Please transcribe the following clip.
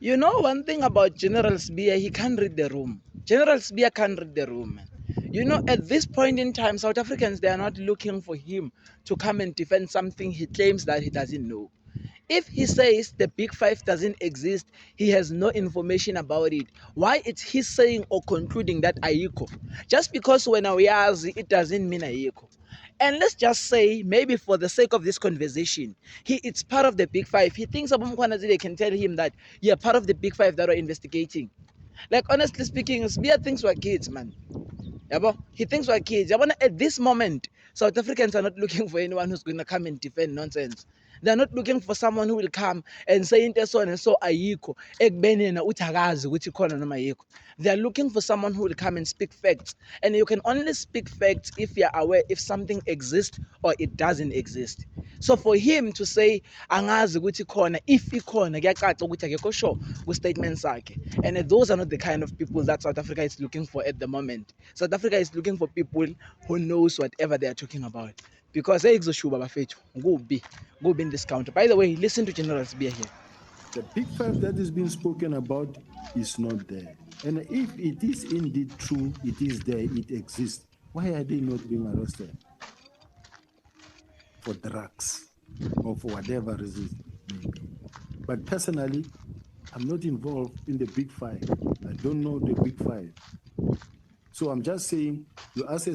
You know one thing about General Sbiya, he can't read the room. General Sbiya can't read the room, man. You know, at this point in time, South Africans, they are not looking for him to come and defend something he claims that he doesn't know. If he says the big five doesn't exist, he has no information about it. Why it's he saying or concluding that Ayiko? Just because when we ask, it doesn't mean Ayiko. And let's just say, maybe for the sake of this conversation, it's part of the big five. He thinks Abu Mkwanazile can tell him that you're part of the big five that are investigating. Like, honestly speaking, Sbiya thinks we're kids, man. Yabo? He thinks we're kids. Yabo, at this moment, South Africans are not looking for anyone who's going to come and defend nonsense. They're not looking for someone who will come and say into so and so ayiko ekubeni yena uthi akazi ukuthi khona noma ayikho. They're looking for someone who will come and speak facts. And you can only speak facts if you're aware if something exists or it doesn't exist. So for him to say angazi ukuthi khona, if ikhona kuyacaca ukuthi akekho sure ku-statement sakhe. And those are not the kind of people that South Africa is looking for at the moment. South Africa is looking for people who knows whatever they are talking about. Because go be in this counter. By the way, listen to General Sbiya here. The big five that is being spoken about is not there. And if it is indeed true, it is there, it exists, why are they not being arrested? For drugs or for whatever reason maybe. But personally, I'm not involved in the big five. I don't know the big five. So I'm just saying, you ask